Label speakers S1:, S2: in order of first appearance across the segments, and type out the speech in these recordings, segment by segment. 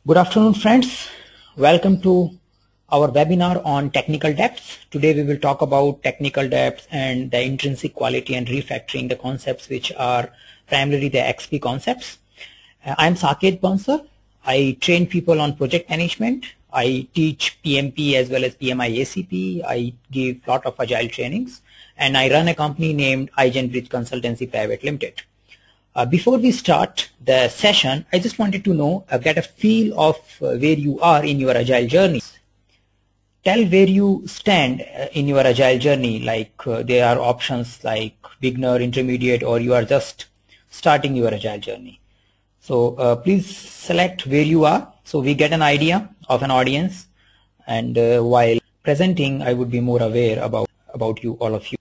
S1: Good afternoon, friends. Welcome to our webinar on technical debts. Today we will talk about technical debts and the intrinsic quality and refactoring, the concepts which are primarily the XP concepts. I'm Saket Bansal. I train people on project management. I teach PMP as well as PMI-ACP. I give a lot of agile trainings, and I run a company named Bridge Consultancy Private Limited. Before we start the session, I just wanted to know, get a feel of where you are in your agile journey. Tell where you stand in your agile journey, like there are options like beginner, intermediate, or you are just starting your agile journey. So please select where you are so we get an idea of an audience, and while presenting I would be more aware about you, all of you.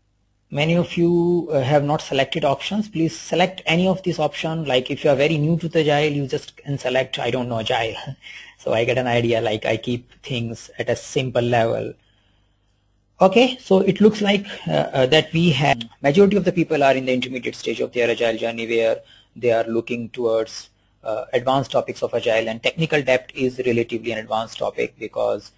S1: Many of you have not selected options. Please select any of these options. Like if you are very new to the Agile, you just can select, I don't know, Agile. So I get an idea, like I keep things at a simple level. Okay, so it looks like that we have, majority of the people are in the intermediate stage of their Agile journey where they are looking towards advanced topics of Agile, and technical debt is relatively an advanced topic because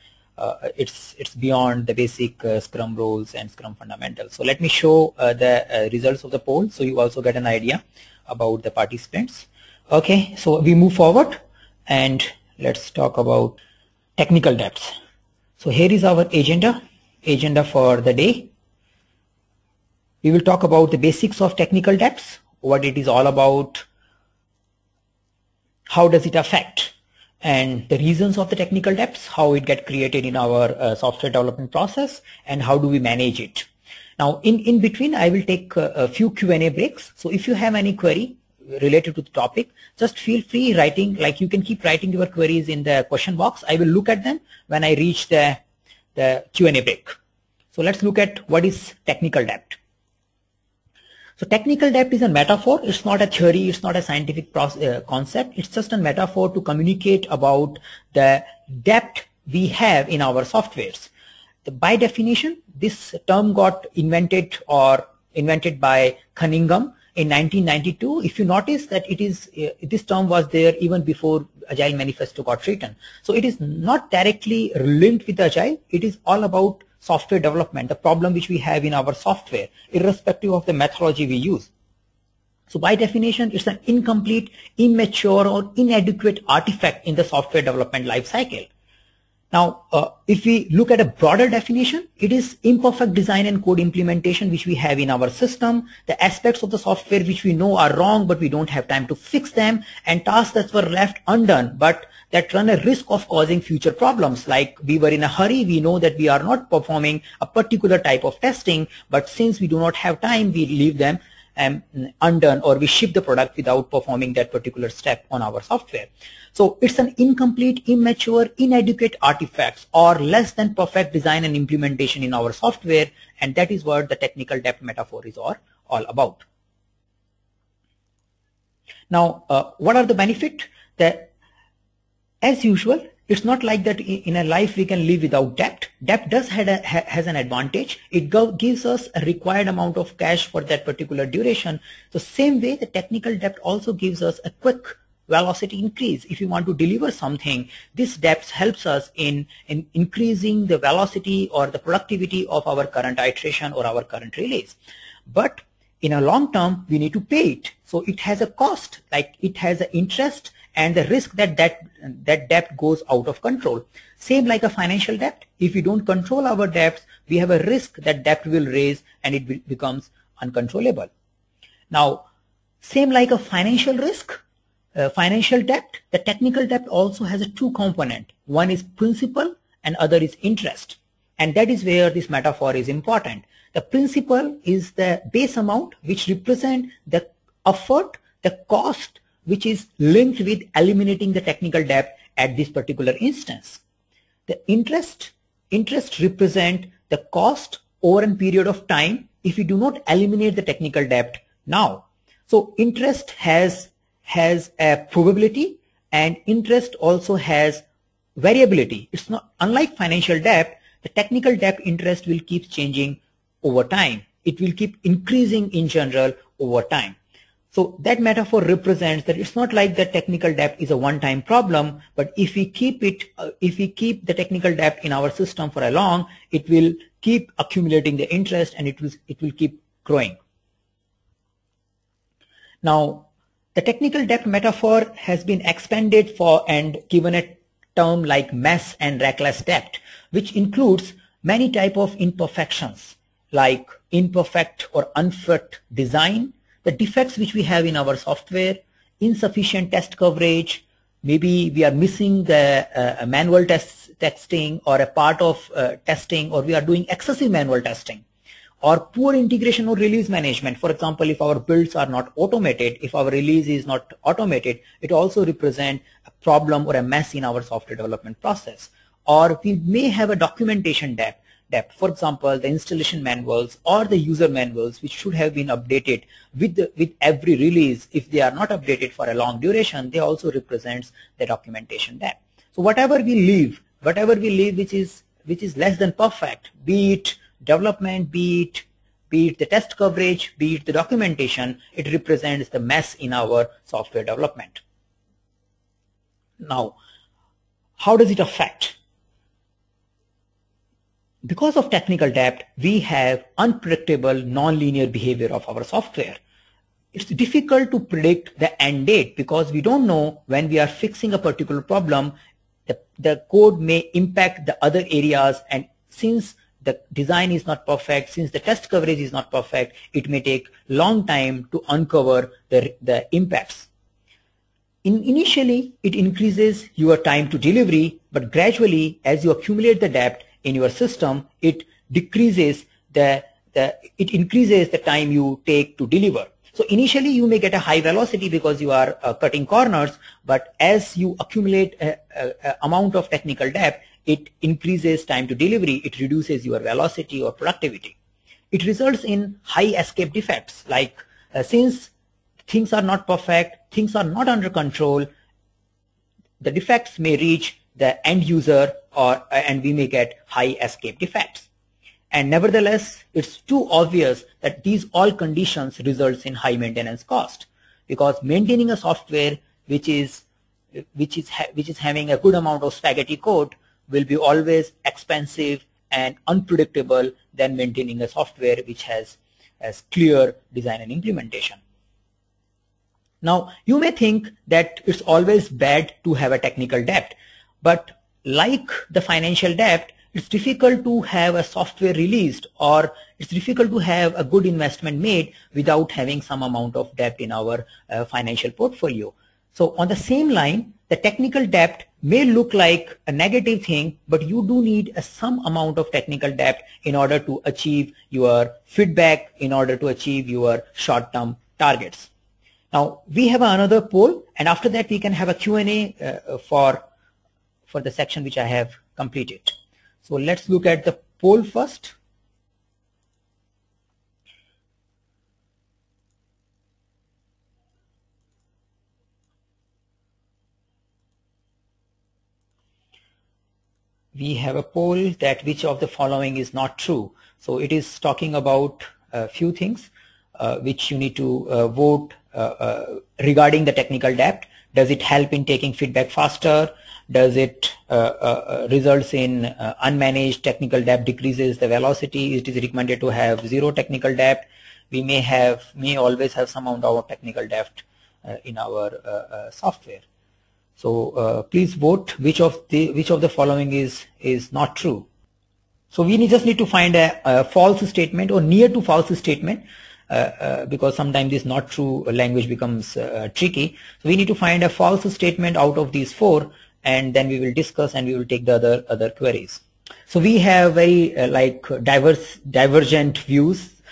S1: it's beyond the basic Scrum rules and Scrum fundamentals. So let me show the results of the poll so you also get an idea about the participants. Okay, so we move forward and let's talk about technical debts. So here is our agenda for the day. We will talk about the basics of technical debts, what it is all about, how does it affect, and the reasons of the technical debts, how it get created in our software development process, and how do we manage it. Now in between I will take a few Q&A breaks. So if you have any query related to the topic, just feel free writing, like you can keep writing your queries in the question box. I will look at them when I reach the Q&A break. So let's look at what is technical debt. So technical debt is a metaphor. It's not a theory. It's not a scientific concept. It's just a metaphor to communicate about the debt we have in our softwares. By definition, this term got invented by Cunningham in 1992. If you notice that this term was there even before Agile Manifesto got written. So it is not directly linked with Agile. It is all about software development, the problem which we have in our software, irrespective of the methodology we use. So by definition, it's an incomplete, immature, or inadequate artifact in the software development life cycle. Now, if we look at a broader definition, it is imperfect design and code implementation which we have in our system, the aspects of the software which we know are wrong but we don't have time to fix them, and tasks that were left undone but that run a risk of causing future problems. Like we were in a hurry, we know that we are not performing a particular type of testing, but since we do not have time, we leave them undone, or we ship the product without performing that particular step on our software. So it's an incomplete, immature, inadequate artifacts or less than perfect design and implementation in our software, and that is what the technical debt metaphor is all about. Now, what are the benefits? As usual, it's not like that in a life we can live without debt. Debt does has an advantage. It gives us a required amount of cash for that particular duration. So same way, the technical debt also gives us a quick velocity increase. If you want to deliver something, this debt helps us in increasing the velocity or the productivity of our current iteration or our current release. But in a long term, we need to pay it. So it has a cost, like it has an interest and the risk that debt goes out of control. Same like a financial debt. If we don't control our debts, we have a risk that debt will raise and it becomes uncontrollable. Now, same like a financial risk, financial debt, the technical debt also has a two component. One is principal and other is interest. And that is where this metaphor is important. The principal is the base amount which represent the effort, the cost, which is linked with eliminating the technical debt at this particular instance. The interest represent the cost over a period of time if we do not eliminate the technical debt now. So interest has a probability, and interest also has variability. It's not unlike financial debt. The technical debt interest will keep changing over time. It will keep increasing in general over time. So that metaphor represents that it's not like the technical debt is a one-time problem, but if we keep the technical debt in our system for a long, it will keep accumulating the interest and it will keep growing. Now, the technical debt metaphor has been expanded for and given a term like mess and reckless debt, which includes many types of imperfections like imperfect or unfit design, the defects which we have in our software, insufficient test coverage, maybe we are missing the manual testing or a part of testing, or we are doing excessive manual testing, or poor integration or release management. For example, if our builds are not automated, if our release is not automated, it also represents a problem or a mess in our software development process. Or we may have a documentation debt. For example, the installation manuals or the user manuals, which should have been updated with every release. If they are not updated for a long duration, they also represents the documentation debt. So whatever we leave which is less than perfect, be it development, be it the test coverage, be it the documentation, it represents the mess in our software development. Now, how does it affect? Because of technical debt, we have unpredictable nonlinear behavior of our software. It's difficult to predict the end date because we don't know when we are fixing a particular problem, the code may impact the other areas, and since the design is not perfect, since the test coverage is not perfect, it may take long time to uncover the impacts. Initially, it increases your time to delivery, but gradually, as you accumulate the debt in your system, it increases the time you take to deliver. So initially you may get a high velocity because you are cutting corners, but as you accumulate a amount of technical debt, it increases time to delivery, it reduces your velocity or productivity. It results in high escape defects, like since things are not perfect, things are not under control, the defects may reach the end user and we may get high escape defects. And nevertheless, it's too obvious that these all conditions results in high maintenance cost, because maintaining a software which is having a good amount of spaghetti code will be always expensive and unpredictable than maintaining a software which has clear design and implementation. Now, you may think that it's always bad to have a technical debt, but like the financial debt, it's difficult to have a software released, or it's difficult to have a good investment made without having some amount of debt in our financial portfolio. So on the same line, the technical debt may look like a negative thing, but you do need some amount of technical debt in order to achieve your feedback, in order to achieve your short-term targets. Now, we have another poll, and after that we can have a Q&A for the section which I have completed. So let's look at the poll first. We have a poll that which of the following is not true. So it is talking about a few things which you need to vote regarding the technical debt. Does it help in taking feedback faster? Does it results in unmanaged technical debt decreases the velocity? It is recommended to have zero technical debt. We may always have some amount of technical debt in our software. So please vote which of the following is not true. So we just need to find a false statement or near to false statement. Because sometimes this not true language becomes tricky. So we need to find a false statement out of these four, and then we will discuss and we will take the other queries. So we have very divergent views.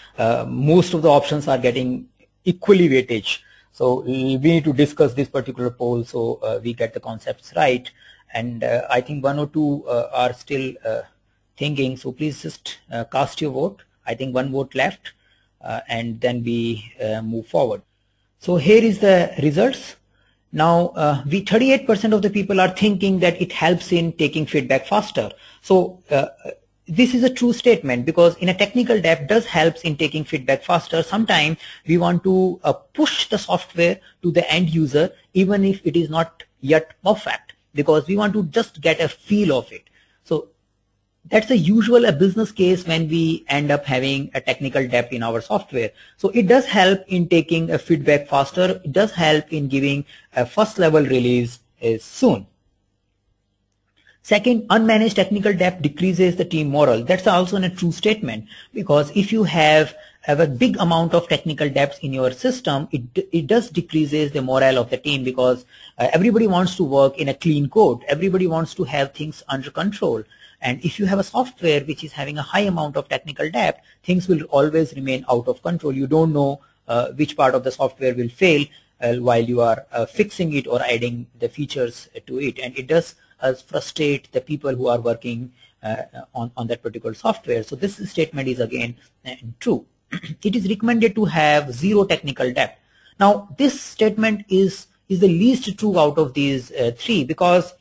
S1: Most of the options are getting equally weightage. So we need to discuss this particular poll so we get the concepts right. And I think one or two are still thinking. So please just cast your vote. I think one vote left. And then we move forward. So here is the results. Now 38% of the people are thinking that it helps in taking feedback faster. So this is a true statement, because in a technical debt does helps in taking feedback faster. Sometimes we want to push the software to the end user even if it is not yet perfect, because we want to just get a feel of it. So that's a usual business case when we end up having a technical debt in our software. So it does help in taking a feedback faster. It does help in giving a first level release soon. Second, unmanaged technical debt decreases the team morale. That's also a true statement, because if you have a big amount of technical debts in your system, it does decreases the morale of the team, because everybody wants to work in a clean code. Everybody wants to have things under control. And if you have a software which is having a high amount of technical debt, things will always remain out of control. You don't know which part of the software will fail while you are fixing it or adding the features to it. And it does frustrate the people who are working on that particular software. So this statement is again true. It is recommended to have zero technical debt. Now this statement is the least true out of these three, because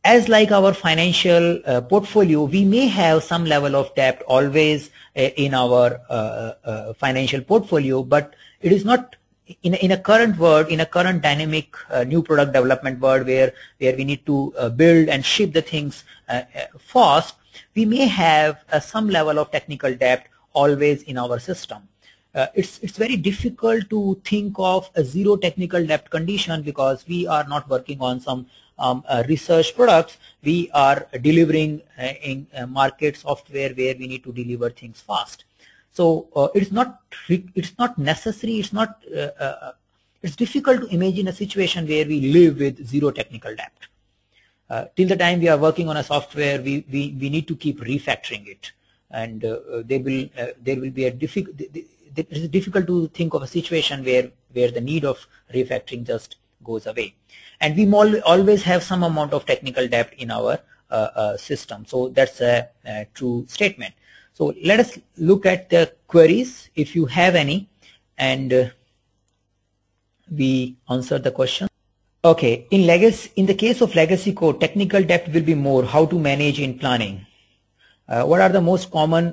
S1: as like our financial portfolio, we may have some level of debt always in our financial portfolio, but it is not in a current world, in a current dynamic new product development world where we need to build and ship the things fast. We may have some level of technical debt always in our system. It's very difficult to think of a zero technical debt condition, because we are not working on some research products. We are delivering in market software where we need to deliver things fast. So it's not necessary. It's difficult to imagine a situation where we live with zero technical debt. Till the time we are working on a software, we need to keep refactoring it, and there will be a it is difficult to think of a situation where the need of refactoring just goes away. And we always have some amount of technical debt in our system. So that's a true statement. So let us look at the queries if you have any, and we answer the question. Okay, in the case of legacy code, technical debt will be more. How to manage in planning? What are the most common?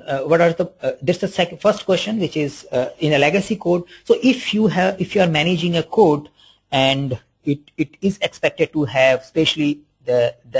S1: This is the first question, which is in a legacy code. So if you are managing a code and it is expected to have, especially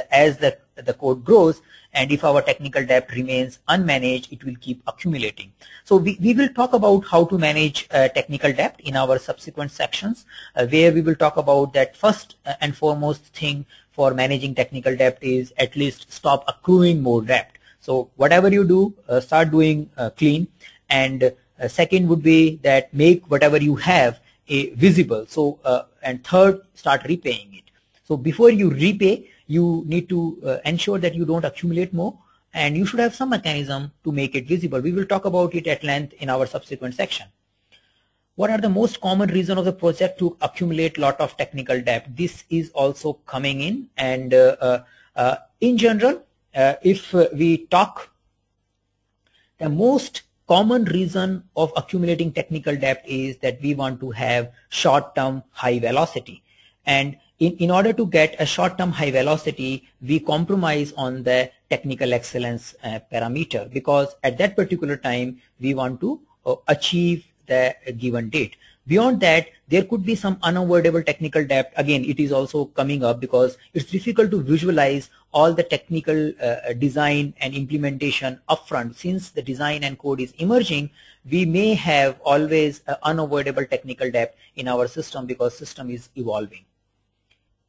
S1: as the code grows, and if our technical debt remains unmanaged, it will keep accumulating. So we will talk about how to manage technical debt in our subsequent sections, where we will talk about that first and foremost thing for managing technical debt is at least stop accruing more debt. So whatever you do, start doing clean. And second would be that make whatever you have visible. So and third, start repaying it. So before you repay, you need to ensure that you don't accumulate more, and you should have some mechanism to make it visible. We will talk about it at length in our subsequent section. What are the most common reasons of the project to accumulate lot of technical debt? This is also coming in, and in general, if we talk, the most common reason of accumulating technical debt is that we want to have short-term high velocity. And in order to get a short-term high velocity, we compromise on the technical excellence parameter, because at that particular time, we want to achieve the given date. Beyond that, there could be some unavoidable technical debt. Again, it is also coming up because it's difficult to visualize all the technical design and implementation upfront. Since the design and code is emerging, we may have always unavoidable technical debt in our system because system is evolving.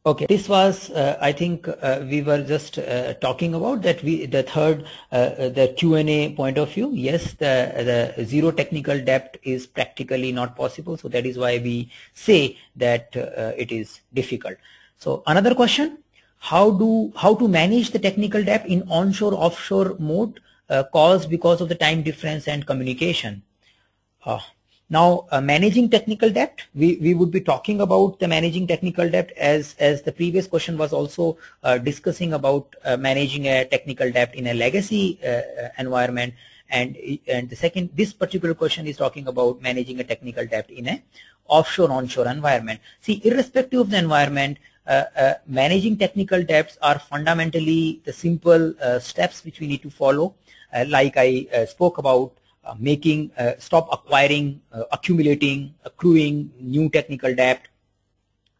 S1: Okay, this was I think we were just talking about that the third the Q&A point of view. Yes, the zero technical debt is practically not possible, so that is why we say that it is difficult. So another question, how to manage the technical debt in onshore offshore mode caused because of the time difference and communication? Now, managing technical debt, we would be talking about the managing technical debt as the previous question was also discussing about managing a technical debt in a legacy environment, and this particular question is talking about managing a technical debt in a offshore onshore environment. See, irrespective of the environment, managing technical debts are fundamentally the simple steps which we need to follow. Like I spoke about, stop acquiring, accumulating, accruing new technical debt,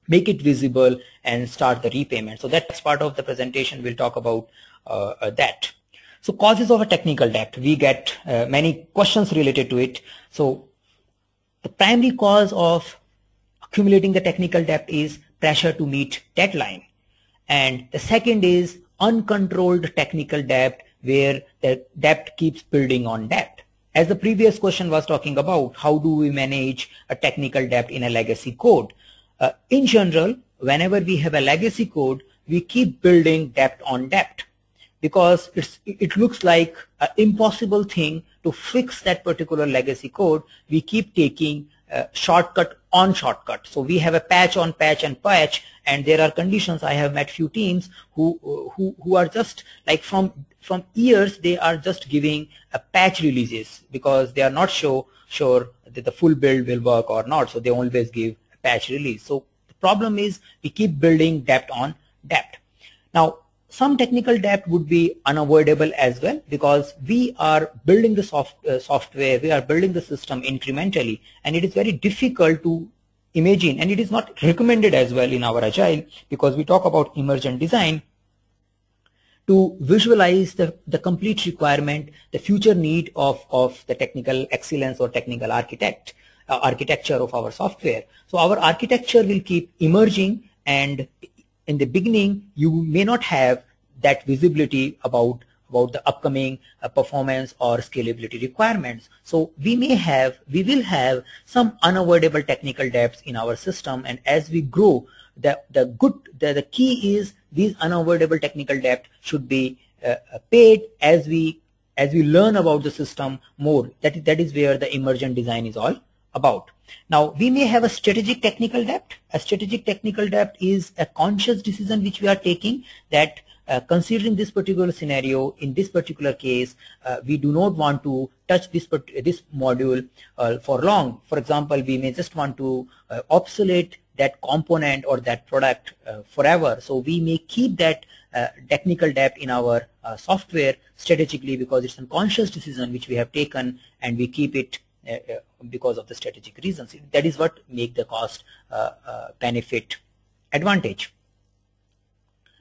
S1: make it visible, and start the repayment. So that's part of the presentation. We'll talk about that. So causes of a technical debt, we get many questions related to it. So the primary cause of accumulating the technical debt is pressure to meet deadline. And the second is uncontrolled technical debt, where the debt keeps building on debt. As the previous question was talking about, how do we manage a technical debt in a legacy code? In general, whenever we have a legacy code, we keep building debt on debt, because it looks like an impossible thing to fix that particular legacy code. We keep taking shortcut on shortcut. So we have a patch on patch and patch, and there are conditions. I have met few teams who are just like from years they are just giving a patch releases because they are not sure that the full build will work or not. So they always give a patch release. So the problem is we keep building debt on debt. Now, some technical debt would be unavoidable as well, because we are building the software, we are building the system incrementally, and it is very difficult to imagine, and it is not recommended as well in our Agile, because we talk about emergent design, to visualize the complete requirement, the future need of the technical excellence or technical architecture of our software. So our architecture will keep emerging, and in the beginning, you may not have that visibility about the upcoming performance or scalability requirements. So we will have some unavoidable technical debts in our system, and as we grow, the key is these unavoidable technical debt should be paid as we learn about the system more. That is where the emergent design is all about. Now, we may have a strategic technical debt. A strategic technical debt is a conscious decision which we are taking, that considering this particular scenario, in this particular case, we do not want to touch this module for long. For example, we may just want to obsolete that component or that product forever. So we may keep that technical debt in our software strategically, because it's a conscious decision which we have taken, and we keep it because of the strategic reasons. That is what make the cost benefit advantage.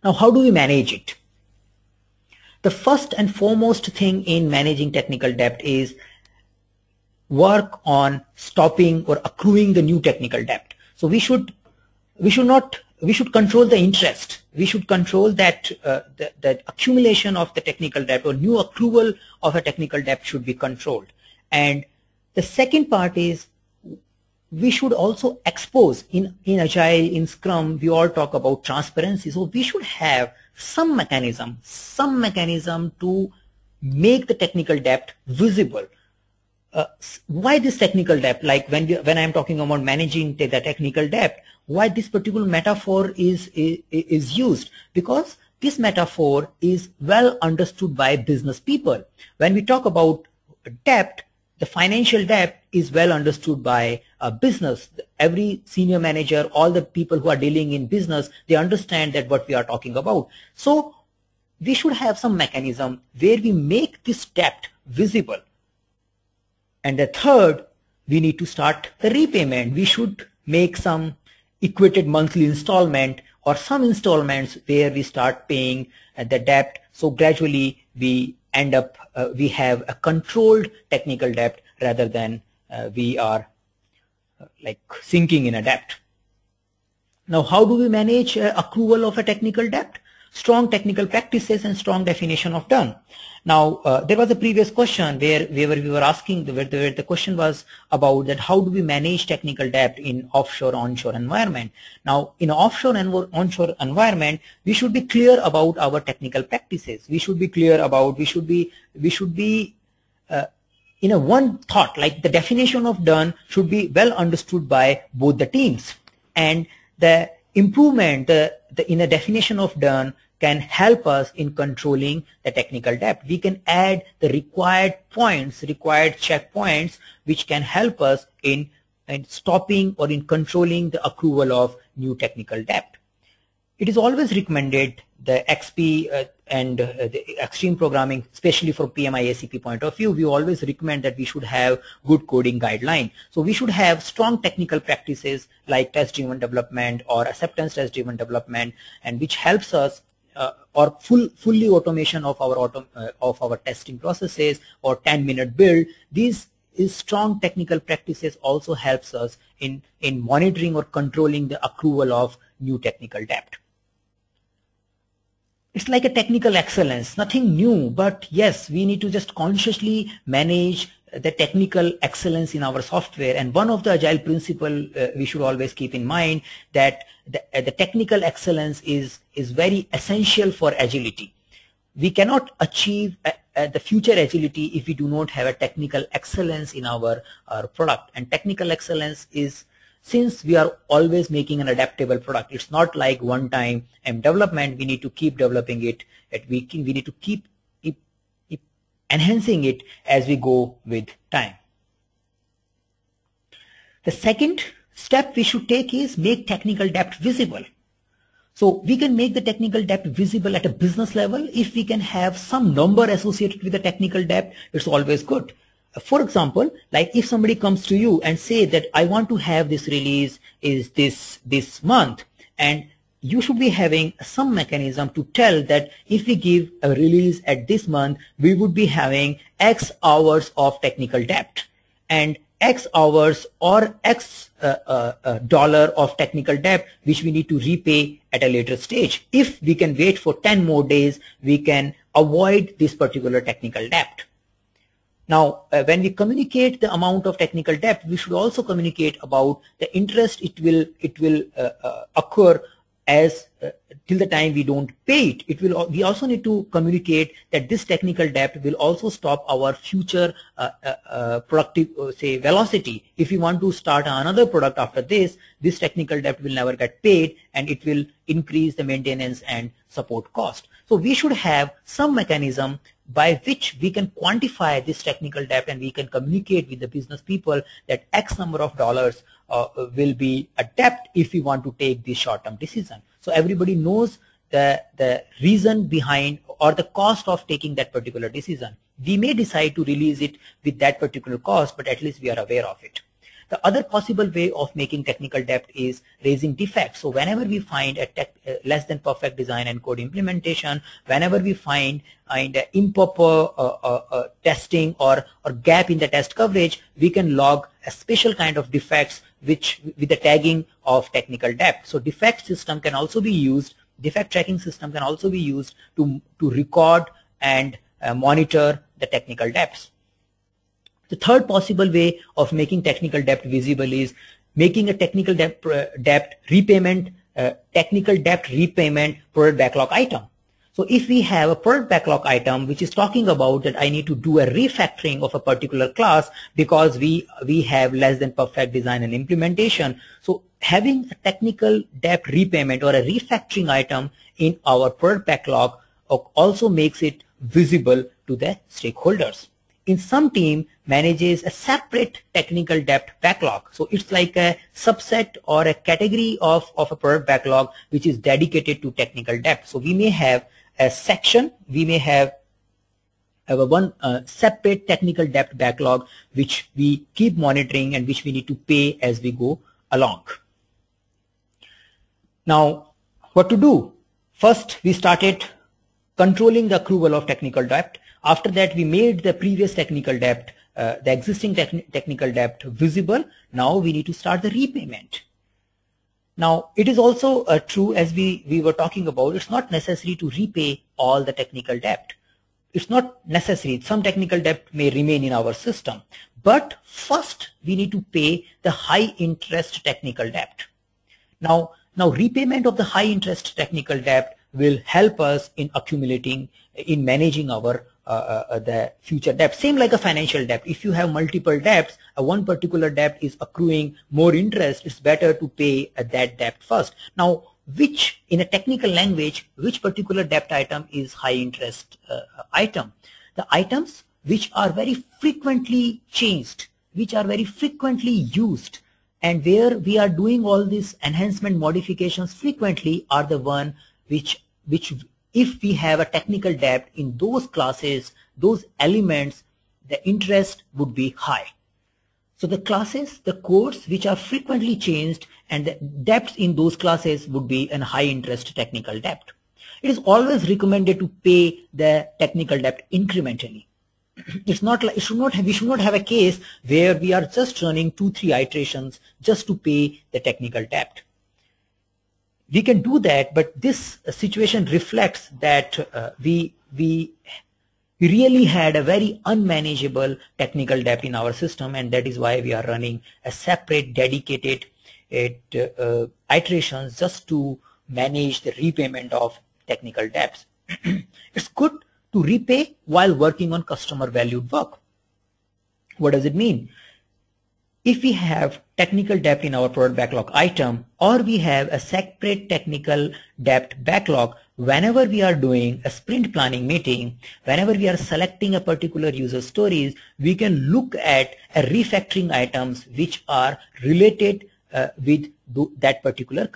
S1: Now, how do we manage it? The first and foremost thing in managing technical debt is work on stopping or accruing the new technical debt. So we should control the interest. We should control that the accumulation of the technical debt, or new accrual of a technical debt should be controlled. And the second part is we should also expose in Agile, in Scrum, we all talk about transparency. So we should have some mechanism to make the technical debt visible. Why this technical debt? Like when I'm talking about managing the technical debt, why this particular metaphor is used? Because this metaphor is well understood by business people. When we talk about debt, the financial debt is well understood by business. Every senior manager, all the people who are dealing in business, they understand that what we are talking about. So we should have some mechanism where we make this debt visible. And the third, we need to start the repayment. We should make some equated monthly installment or some installments where we start paying the debt. So gradually we end up, we have a controlled technical debt rather than we are like sinking in a debt. Now, how do we manage accrual of a technical debt? Strong technical practices and strong definition of done. Now, there was a previous question where we were asking, where the question was about that how do we manage technical debt in offshore, onshore environment. Now, in offshore and onshore environment, we should be clear about our technical practices. We should be clear about, we should be in a one thought, like the definition of done should be well understood by both the teams, and the improvement in a definition of done can help us in controlling the technical debt. We can add the required points, required checkpoints, which can help us in stopping or in controlling the accrual of new technical debt. It is always recommended, the XP and the extreme programming, especially from PMI-ACP point of view, we always recommend that we should have good coding guideline. So we should have strong technical practices like test-driven development or acceptance test-driven development, and which helps us or fully automation of our testing processes, or 10-minute build. These is strong technical practices also helps us in monitoring or controlling the accrual of new technical debt. It's like a technical excellence, nothing new, but yes, we need to just consciously manage the technical excellence in our software. And one of the Agile principle we should always keep in mind, that the technical excellence is very essential for agility. We cannot achieve the future agility if we do not have a technical excellence in our product. And technical excellence is, since we are always making an adaptable product, it's not like one time development. We need to keep developing it, we need to keep enhancing it as we go with time. The second step we should take is make technical debt visible. So we can make the technical debt visible at a business level. If we can have some number associated with the technical debt, it's always good. For example, like if somebody comes to you and say that I want to have this release is this month, and you should be having some mechanism to tell that if we give a release at this month, we would be having X hours of technical debt, and X hours or X dollar of technical debt which we need to repay at a later stage. If we can wait for 10 more days, we can avoid this particular technical debt. Now, when we communicate the amount of technical debt, we should also communicate about the interest it will occur as till the time we don't pay it. We also need to communicate that this technical debt will also stop our future productive velocity. If we want to start another product after this technical debt will never get paid, and it will increase the maintenance and support cost. So we should have some mechanism by which we can quantify this technical debt, and we can communicate with the business people that X number of dollars will be a debt if we want to take this short-term decision. So everybody knows the reason behind or the cost of taking that particular decision. We may decide to release it with that particular cost, but at least we are aware of it. The other possible way of making technical debt is raising defects. So whenever we find a less than perfect design and code implementation, whenever we find improper testing or gap in the test coverage, we can log a special kind of defects with the tagging of technical debt. So defect system can also be used, defect tracking system can also be used to record and monitor the technical debts. The third possible way of making technical debt visible is making a technical debt repayment product backlog item. So if we have a product backlog item which is talking about that I need to do a refactoring of a particular class because we have less than perfect design and implementation. So having a technical debt repayment or a refactoring item in our product backlog also makes it visible to the stakeholders. In some team manages a separate technical debt backlog. So it's like a subset or a category of a product backlog which is dedicated to technical debt. So we may have a section, we may have one separate technical debt backlog which we keep monitoring and which we need to pay as we go along. Now, what to do? First, we started controlling the accrual of technical debt. After that, we made the previous technical debt, the existing technical debt visible. Now we need to start the repayment. Now, it is also true, as we were talking about, it's not necessary to repay all the technical debt. It's not necessary. Some technical debt may remain in our system. But first, we need to pay the high interest technical debt. Now repayment of the high interest technical debt will help us in accumulating, in managing our the future debt. Same like a financial debt. If you have multiple debts, one particular debt is accruing more interest, it's better to pay that debt first. Now, which, in a technical language, which particular debt item is high interest item? The items which are very frequently changed, which are very frequently used, and where we are doing all these enhancement modifications frequently are the one which if we have a technical debt in those classes, those elements, the interest would be high. So the classes, the codes which are frequently changed and the debts in those classes would be a high interest technical debt. It is always recommended to pay the technical debt incrementally. It's not like we should not have a case where we are just running 2-3 iterations just to pay the technical debt. We can do that, but this situation reflects that we really had a very unmanageable technical debt in our system, and that is why we are running a separate dedicated iterations just to manage the repayment of technical debts. It's good to repay while working on customer valued work. What does it mean? If we have technical debt in our product backlog item, or we have a separate technical debt backlog, whenever we are doing a sprint planning meeting, whenever we are selecting a particular user stories, we can look at a refactoring items which are related with that particular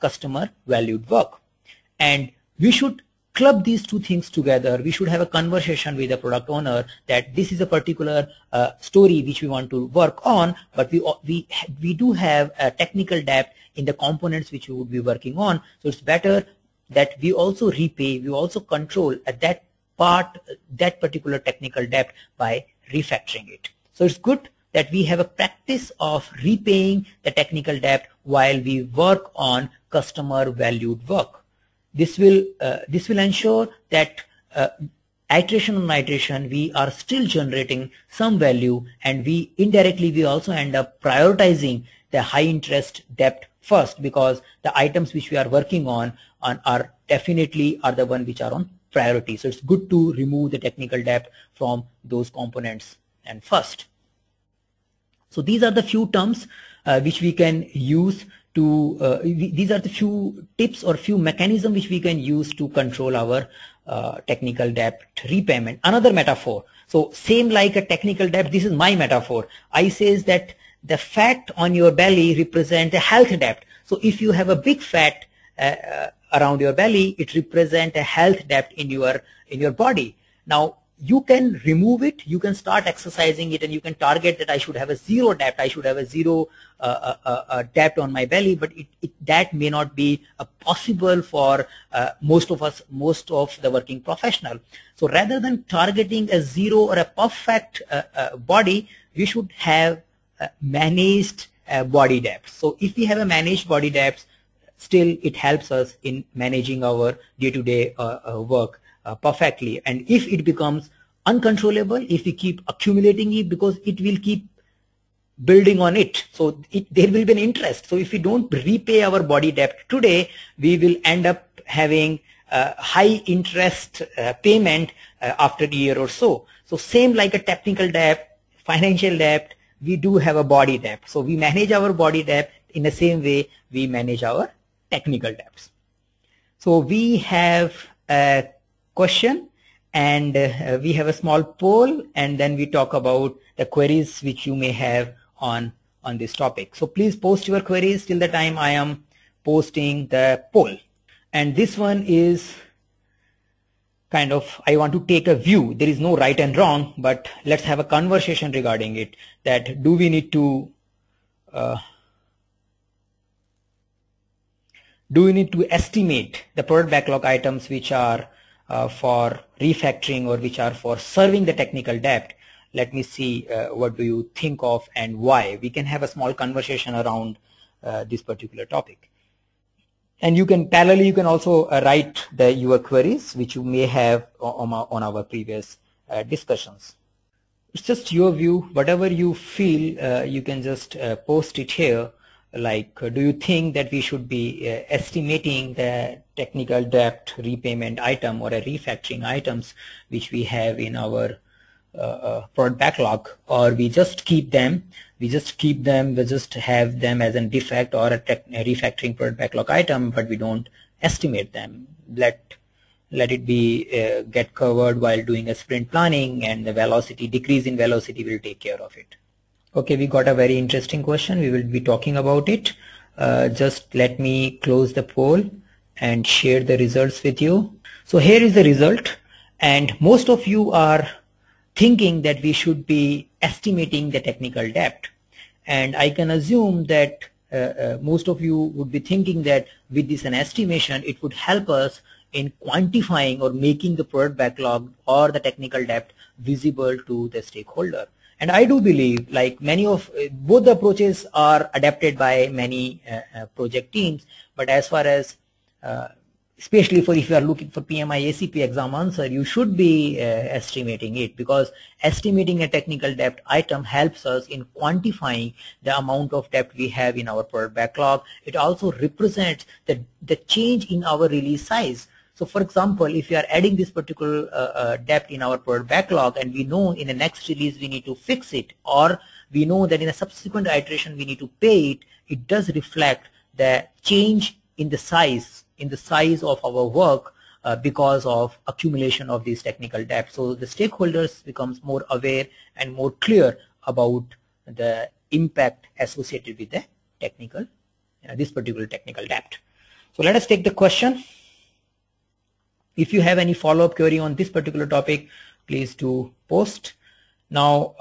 S1: customer valued work. And we should club these two things together. We should have a conversation with the product owner that this is a particular story which we want to work on, but we do have a technical debt in the components which we would be working on. So it's better that we also repay, we also control at that part, that particular technical debt by refactoring it. So it's good that we have a practice of repaying the technical debt while we work on customer valued work. This will ensure that iteration on iteration we are still generating some value, and we indirectly also end up prioritizing the high interest debt first, because the items which we are working on are definitely the one which are on priority. So it's good to remove the technical debt from those components and first. So these are the few terms which we can use to these are the few tips or few mechanisms which we can use to control our technical debt repayment. Another metaphor, so same like a technical debt, this is my metaphor. I says that the fat on your belly represents a health debt. So if you have a big fat around your belly, it represents a health debt in your body. Now you can remove it, you can start exercising it, and you can target that I should have a zero debt, I should have a zero debt on my belly, but that may not be possible for most of us, most of the working professional. So rather than targeting a zero or a perfect body, we should have managed body debt. So if we have a managed body debt, still it helps us in managing our day-to-day work perfectly. And if it becomes uncontrollable, if we keep accumulating it, because it will keep building on it, so there will be an interest. So if we don't repay our body debt today, we will end up having high interest payment after a year or so. So same like a technical debt, financial debt, we do have a body debt. So we manage our body debt in the same way we manage our technical debts. So we have a question, and we have a small poll, and then we talk about the queries which you may have on this topic. So please post your queries till the time I am posting the poll. And this one is kind of, I want to take a view. There is no right and wrong, but let's have a conversation regarding it, that do we need to estimate the product backlog items which are for refactoring or which are for serving the technical debt? Let me see what do you think of and why. We can have a small conversation around this particular topic. And you can parallelly, you can also write your queries which you may have on our previous discussions. It's just your view. Whatever you feel, you can just post it here. Like, do you think that we should be estimating the technical debt repayment item or a refactoring items which we have in our product backlog, or we just keep them, we just have them as a defect or a refactoring product backlog item, but we don't estimate them. Let it be get covered while doing a sprint planning, and the velocity, decrease in velocity will take care of it. Okay, we got a very interesting question. We will be talking about it. Just let me close the poll and share the results with you. So here is the result, and most of you are thinking that we should be estimating the technical debt, and I can assume that most of you would be thinking that with this an estimation it would help us in quantifying or making the product backlog or the technical debt visible to the stakeholder. And I do believe, like many of both the approaches are adapted by many project teams, but as far as especially for if you are looking for PMI-ACP exam answer, you should be estimating it, because estimating a technical debt item helps us in quantifying the amount of debt we have in our product backlog. It also represents the change in our release size. So for example, if you are adding this particular debt in our product backlog and we know in the next release we need to fix it, or we know that in a subsequent iteration we need to pay it, it does reflect the change in the size of our work because of accumulation of these technical debt. So the stakeholders becomes more aware and more clear about the impact associated with the technical, this particular technical debt. So let us take the question. If you have any follow-up query on this particular topic, please do post. Now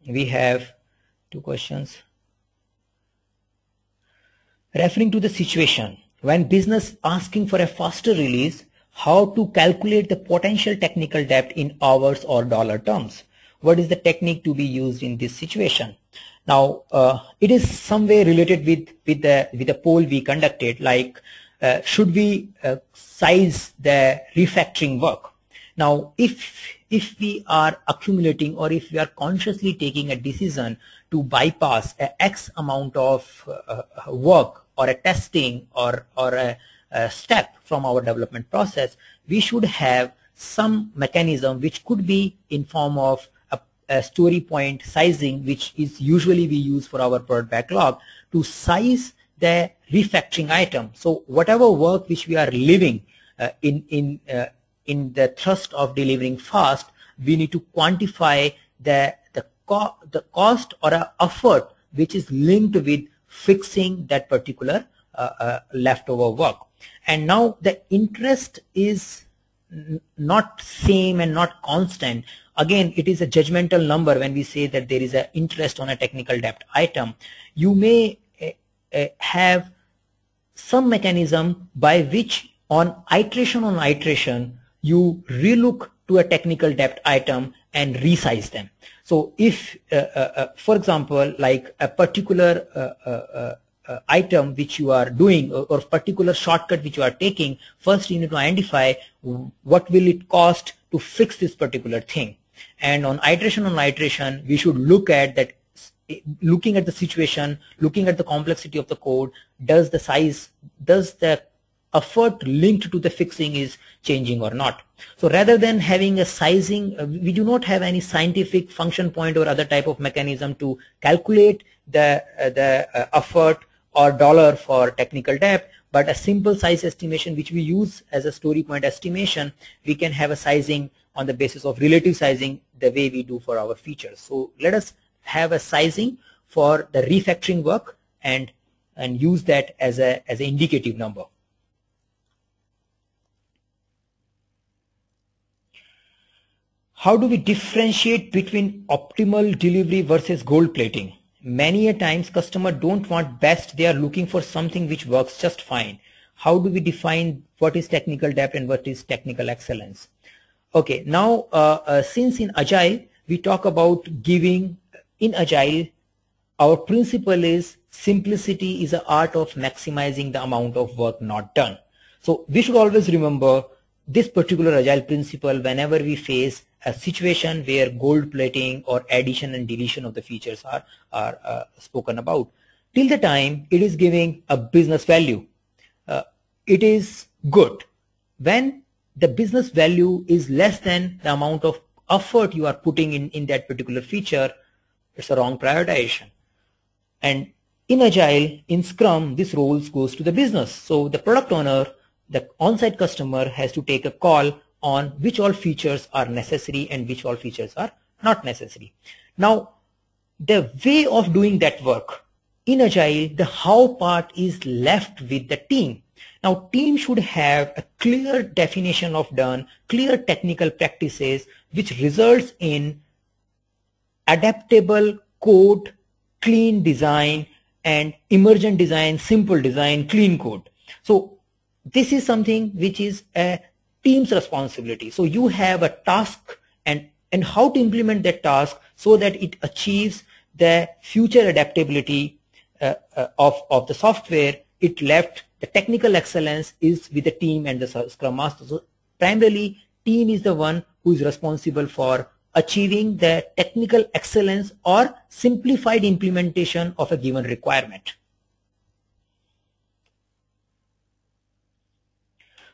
S1: we have two questions. Referring to the situation, when business asking for a faster release, how to calculate the potential technical debt in hours or dollar terms? What is the technique to be used in this situation? Now, it is some way related with the poll we conducted, like should we size the refactoring work? Now, if we are accumulating, or if we are consciously taking a decision to bypass a X amount of work or a testing or a step from our development process, we should have some mechanism which could be in form of a story point sizing, which is usually we use for our product backlog to size the refactoring item. So whatever work which we are leaving in the thrust of delivering fast, we need to quantify the cost or a effort which is linked with fixing that particular leftover work. And now the interest is not same and not constant. Again, it is a judgmental number when we say that there is an interest on a technical debt item. You may have some mechanism by which on iteration you relook to a technical debt item and resize them. So if for example, like a particular item which you are doing, or particular shortcut which you are taking, first you need to identify what will it cost to fix this particular thing. And on iteration we should look at that, looking at the situation, looking at the complexity of the code, does the effort linked to the fixing is changing or not. So rather than having a sizing, we do not have any scientific function point or other type of mechanism to calculate the effort or dollar for technical debt, but a simple size estimation which we use as a story point estimation. We can have a sizing on the basis of relative sizing, the way we do for our features. So let us have a sizing for the refactoring work and use that as an indicative number. How do we differentiate between optimal delivery versus gold plating? Many a times customer don't want best, they are looking for something which works just fine. How do we define what is technical debt and what is technical excellence? Okay, now since in Agile we talk about giving, in Agile our principle is simplicity is the art of maximizing the amount of work not done. So we should always remember this particular Agile principle whenever we face a situation where gold plating or addition and deletion of the features are spoken about. Till the time it is giving a business value, it is good. When the business value is less than the amount of effort you are putting in that particular feature, it's a wrong prioritization. And in Agile, in Scrum, this role goes to the business. So the product owner, the on-site customer has to take a call on which all features are necessary and which all features are not necessary. Now, the way of doing that work. In Agile, the how part is left with the team. Now, team should have a clear definition of done, clear technical practices, which results in adaptable code, clean design, and emergent design, simple design, clean code. So this is something which is a team's responsibility. So you have a task and how to implement that task so that it achieves the future adaptability of the software. It left the technical excellence is with the team and the Scrum Master. So primarily, team is the one who is responsible for achieving the technical excellence or simplified implementation of a given requirement.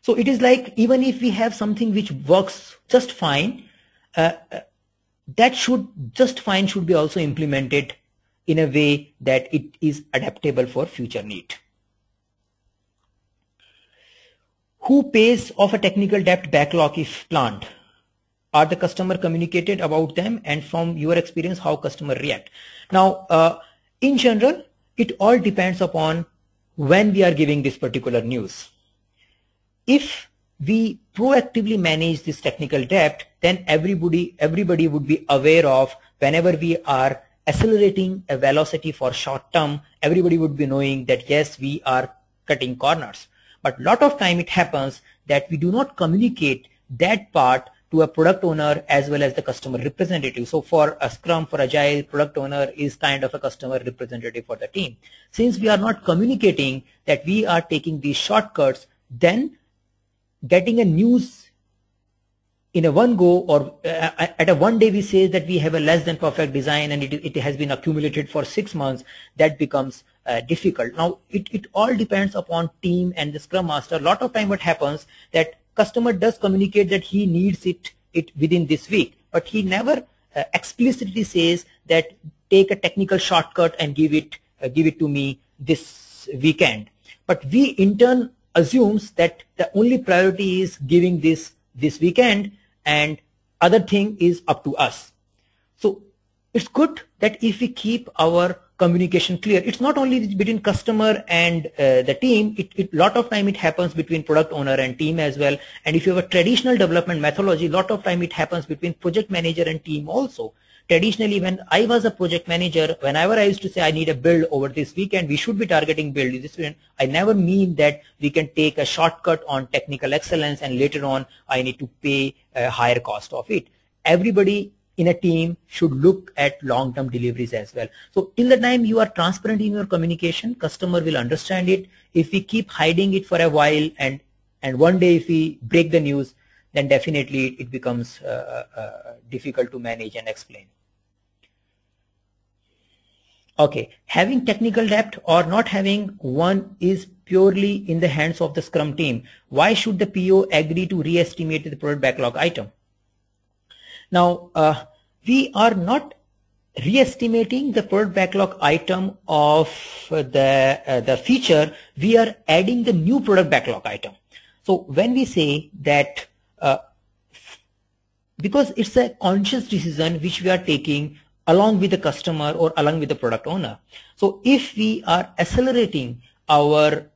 S1: So it is like even if we have something which works just fine, that should be also implemented in a way that it is adaptable for future need. Who pays off a technical debt backlog if planned? Are the customer communicated about them, and from your experience, how customer react? Now, in general, it all depends upon when we are giving this particular news. If we proactively manage this technical debt, then everybody would be aware of whenever we are accelerating a velocity for short term, everybody would be knowing that yes, we are cutting corners. But a lot of time it happens that we do not communicate that part to a product owner as well as the customer representative. So for a Scrum, for Agile, product owner is kind of a customer representative for the team. Since we are not communicating that we are taking these shortcuts, then getting a news in a one go or at a one day we say that we have a less than perfect design and it has been accumulated for 6 months, that becomes difficult. Now it all depends upon team and the Scrum Master. A lot of time what happens that customer does communicate that he needs it within this week, but he never explicitly says that take a technical shortcut and give it to me this weekend. But we in turn assumes that the only priority is giving this weekend and other thing is up to us. So it's good that if we keep our communication clear, it's not only between customer and the team, lot of time it happens between product owner and team as well. And if you have a traditional development methodology, lot of time it happens between project manager and team also. Traditionally, when I was a project manager, whenever I used to say I need a build over this weekend, we should be targeting build this weekend, I never mean that we can take a shortcut on technical excellence and later on I need to pay a higher cost of it. Everybody in a team should look at long-term deliveries as well. So till the time you are transparent in your communication, customer will understand it. If we keep hiding it for a while and one day if we break the news, then definitely it becomes difficult to manage and explain. Okay, having technical debt or not having one is purely in the hands of the Scrum team. Why should the PO agree to re-estimate the product backlog item? Now, we are not re-estimating the product backlog item of the feature. We are adding the new product backlog item. So when we say that, because it's a conscious decision which we are taking along with the customer or along with the product owner. So if we are accelerating our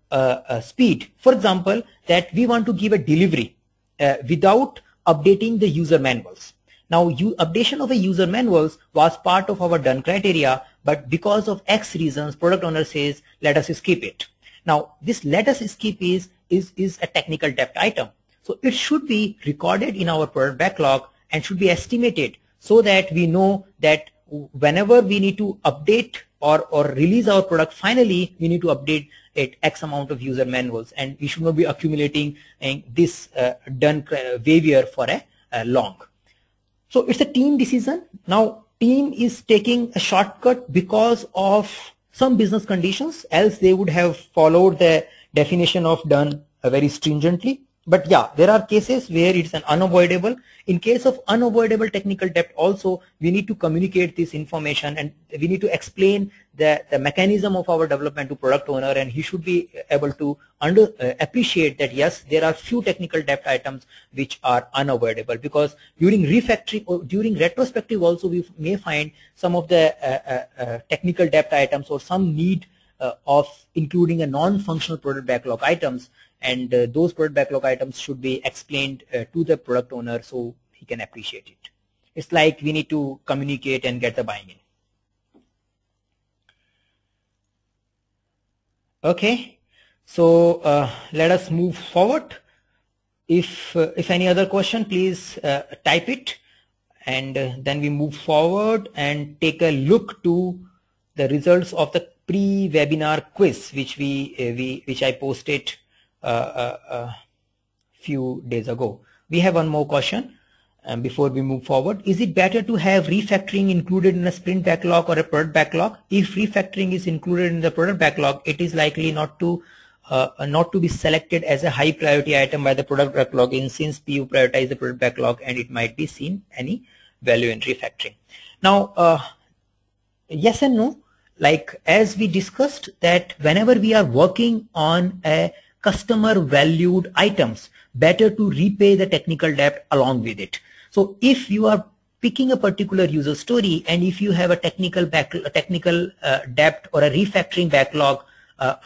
S1: speed, for example, that we want to give a delivery without updating the user manuals. Now, updation of a user manuals was part of our done criteria, but because of X reasons, product owner says, let us skip it. Now, this let us skip is a technical debt item. So it should be recorded in our product backlog and should be estimated so that we know that whenever we need to update or release our product, finally, we need to update it X amount of user manuals, and we should not be accumulating this done behavior for a long. So it's a team decision. Now, team is taking a shortcut because of some business conditions, else they would have followed the definition of done very stringently. But yeah, there are cases where it's an unavoidable. In case of unavoidable technical debt also, we need to communicate this information and we need to explain the mechanism of our development to product owner, and he should be able to appreciate that yes, there are few technical debt items which are unavoidable, because during refactoring or during retrospective also we may find some of the technical debt items or some need of including a non-functional product backlog items, and those product backlog items should be explained to the product owner so he can appreciate it. It's like we need to communicate and get the buy-in. Okay, so let us move forward. If any other question, please type it, and then we move forward and take a look to the results of the pre-webinar quiz which I posted a few days ago. We have one more question before we move forward. Is it better to have refactoring included in a sprint backlog or a product backlog? If refactoring is included in the product backlog, it is likely not to be selected as a high priority item by the product backlog, since PU prioritize the product backlog and it might be seen any value in refactoring. Now, yes and no. Like as we discussed, that whenever we are working on a customer valued items, better to repay the technical debt along with it. So if you are picking a particular user story and if you have a technical debt or a refactoring backlog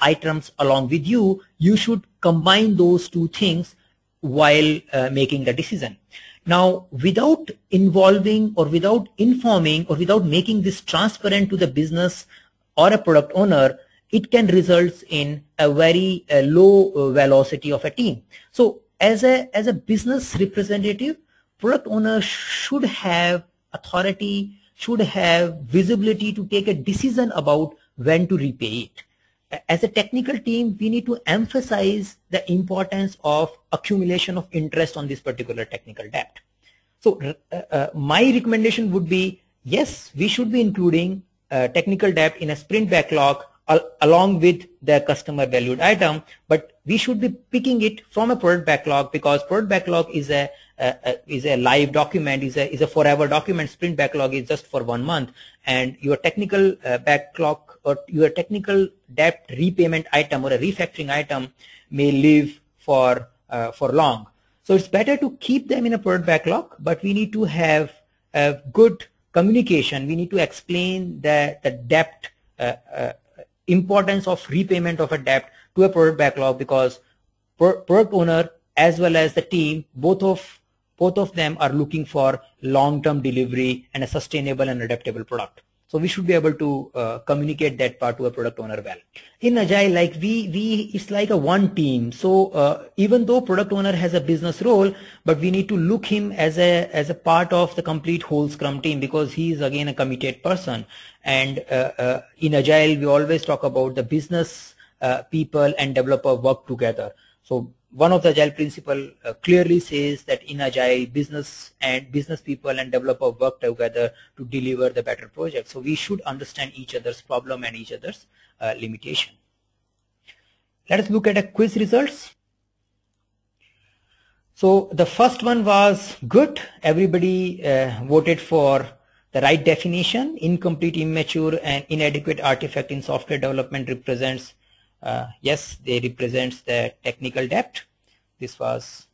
S1: items along with you, you should combine those two things while making the decision. Now, without involving or without informing or without making this transparent to the business or a product owner, it can result in a very low velocity of a team. So as a business representative, product owner should have authority, should have visibility to take a decision about when to repay it. As a technical team, we need to emphasize the importance of accumulation of interest on this particular technical debt. So my recommendation would be, yes, we should be including technical debt in a sprint backlog along with the customer valued item, but we should be picking it from a product backlog, because product backlog is a live document, is a forever document. Sprint backlog is just for 1 month, and your technical backlog or your technical debt repayment item or a refactoring item may live for long. So it's better to keep them in a product backlog, but we need to have a good communication. We need to explain the debt importance of repayment of a debt to a product backlog, because product owner as well as the team, both of them are looking for long-term delivery and a sustainable and adaptable product. So we should be able to communicate that part to a product owner well. In Agile, like it's like a one team. So even though product owner has a business role, but we need to look him as a part of the complete whole Scrum team, because he is again a committed person. And in Agile, we always talk about the business people and developer work together. So one of the Agile principle clearly says that in Agile, business people and developer work together to deliver the better project. So we should understand each other's problem and each other's limitation. Let us look at a quiz results. So the first one was good. Everybody voted for the right definition. Incomplete, immature, and inadequate artifact in software development represents yes, they represents the technical debt. This was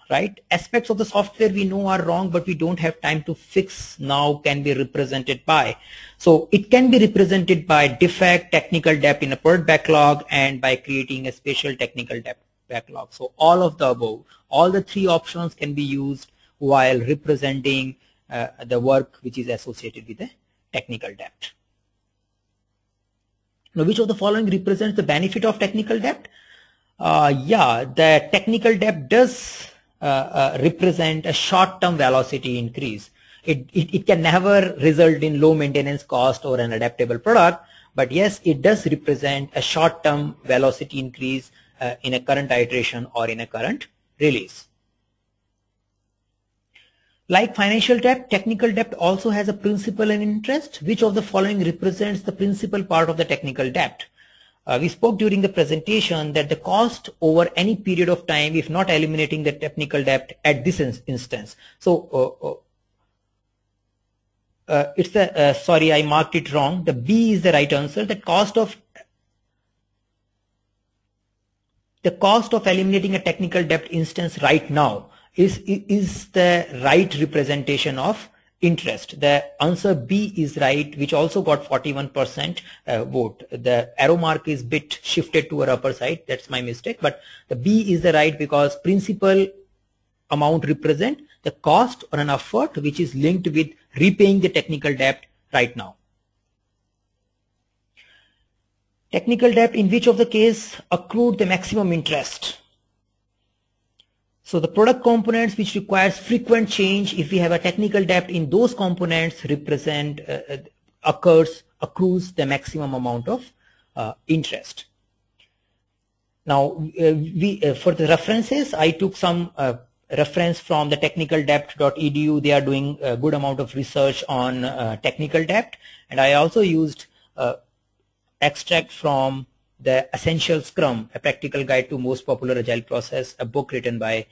S1: right. Aspects of the software we know are wrong, but we don't have time to fix now can be represented by. So it can be represented by defect, technical debt in a product backlog, and by creating a special technical debt backlog. So all of the above, all the three options can be used while representing the work which is associated with the technical debt. Now, which of the following represents the benefit of technical debt? Yeah, the technical debt does represent a short-term velocity increase. It can never result in low maintenance cost or an adaptable product, but yes, it does represent a short-term velocity increase in a current iteration or in a current release. Like financial debt, technical debt also has a principal and interest. Which of the following represents the principal part of the technical debt? we spoke during the presentation that the cost over any period of time, if not eliminating the technical debt at this instance. So it's the sorry, I marked it wrong. The B is the right answer. The cost of eliminating a technical debt instance right now is the right representation of interest. The answer B is right, which also got 41% vote. The arrow mark is bit shifted to our upper side. That's my mistake. But the B is the right because principal amount represent the cost or an effort which is linked with repaying the technical debt right now. Technical debt in which of the case accrued the maximum interest. So the product components which requires frequent change, if we have a technical debt in those components, accrues the maximum amount of interest. Now for the references, I took some reference from the technicaldebt.edu. They are doing a good amount of research on technical debt, and I also used extract from the Essential Scrum, a practical guide to most popular agile process, a book written by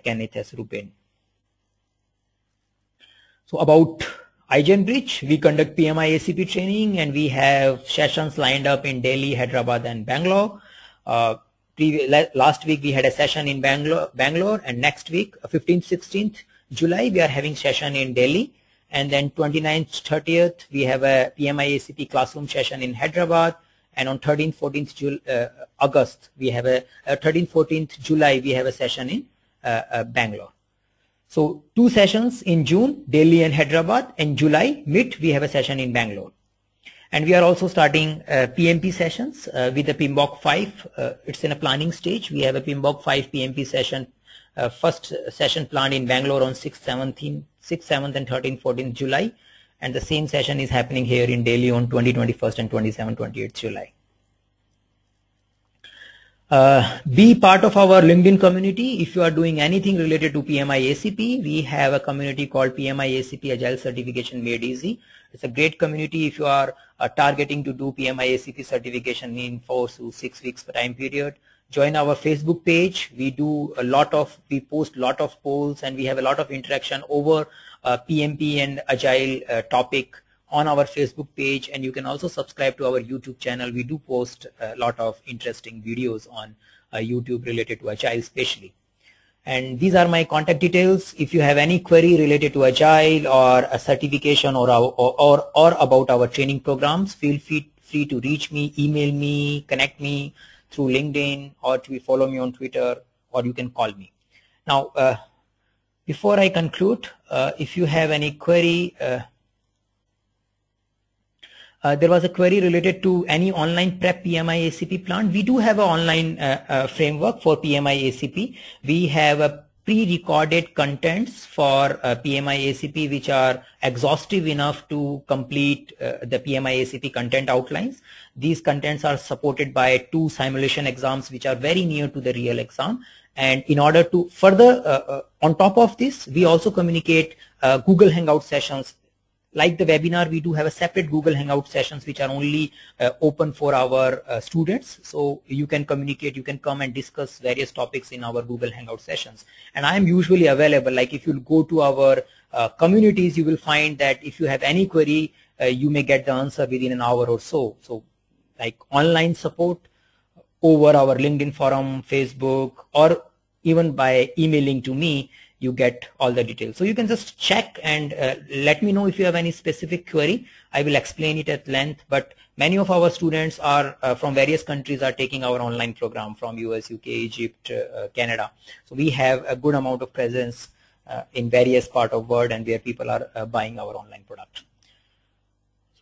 S1: Kenneth S. Rupin. So about iGenBridge, we conduct PMI-ACP training, and we have sessions lined up in Delhi, Hyderabad, and Bangalore. Last week we had a session in Bangalore, and next week, 15th, 16th July, we are having session in Delhi, and then 29th, 30th, we have a PMI-ACP classroom session in Hyderabad, and on 13th, 14th August, we have a 13th, 14th July, we have a session in Bangalore. So 2 sessions in June, Delhi and Hyderabad, and July mid, we have a session in Bangalore. And we are also starting PMP sessions with the PMBOK 5. It's in a planning stage. We have a PMBOK 5 PMP session, first session planned in Bangalore on 6th, 7th and 13th, 14th July. And the same session is happening here in Delhi on 20, 21st and 27th, 28th July. Be part of our LinkedIn community. If you are doing anything related to PMI-ACP, we have a community called PMI-ACP Agile Certification Made Easy. It's a great community if you are targeting to do PMI-ACP certification in 4 to 6 weeks per time period. Join our Facebook page. We post a lot of polls, and we have a lot of interaction over PMP and Agile topic on our Facebook page, and you can also subscribe to our YouTube channel. We do post a lot of interesting videos on YouTube related to Agile especially. And these are my contact details. If you have any query related to Agile or a certification or about our training programs, feel free to reach me, email me, connect me through LinkedIn, or to follow me on Twitter, or you can call me. Now, before I conclude, if you have any query, there was a query related to any online prep PMI-ACP plan. We do have an online framework for PMI-ACP. We have a pre-recorded contents for PMI-ACP which are exhaustive enough to complete the PMI-ACP content outlines. These contents are supported by 2 simulation exams which are very near to the real exam. And in order to further, on top of this, we also communicate Google Hangout sessions. Like the webinar, we do have a separate Google Hangout sessions which are only open for our students. So you can communicate, you can come and discuss various topics in our Google Hangout sessions. And I am usually available. Like if you go to our communities, you will find that if you have any query, you may get the answer within an hour or so. So like online support over our LinkedIn forum, Facebook, or even by emailing to me, you get all the details. So you can just check and let me know if you have any specific query. I will explain it at length, but many of our students are from various countries are taking our online program from US, UK, Egypt, Canada. So we have a good amount of presence in various parts of the world and where people are buying our online product.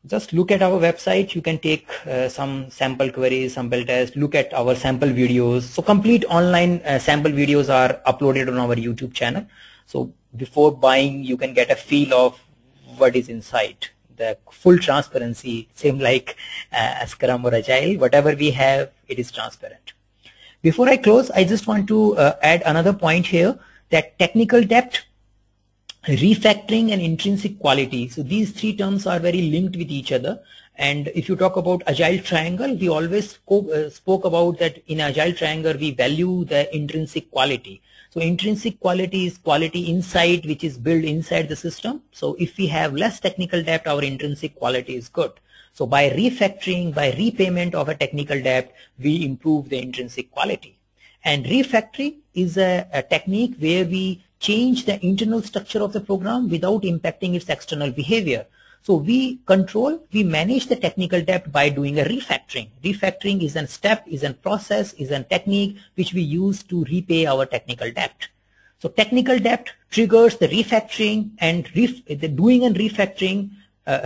S1: Just look at our website. You can take some sample queries, sample tests, look at our sample videos. So complete online sample videos are uploaded on our YouTube channel. So before buying, you can get a feel of what is inside. The full transparency, same like Scrum or Agile, whatever we have, it is transparent. Before I close, I just want to add another point here, that technical depth, refactoring, and intrinsic quality. So these 3 terms are very linked with each other, And if you talk about Agile triangle, we always spoke about that in Agile triangle we value the intrinsic quality. So intrinsic quality is quality inside, which is built inside the system. So if we have less technical debt, our intrinsic quality is good. So by refactoring, by repayment of a technical debt, we improve the intrinsic quality. And refactoring is a technique where we change the internal structure of the program without impacting its external behavior. So we manage the technical debt by doing a refactoring. Refactoring is a step, is a process, is a technique which we use to repay our technical debt. So technical debt triggers the refactoring, and the doing and refactoring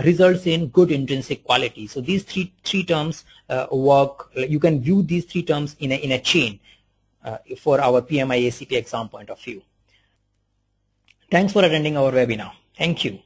S1: results in good intrinsic quality. So these three terms work. You can view these three terms in a chain for our PMI-ACP exam point of view. Thanks for attending our webinar. Thank you.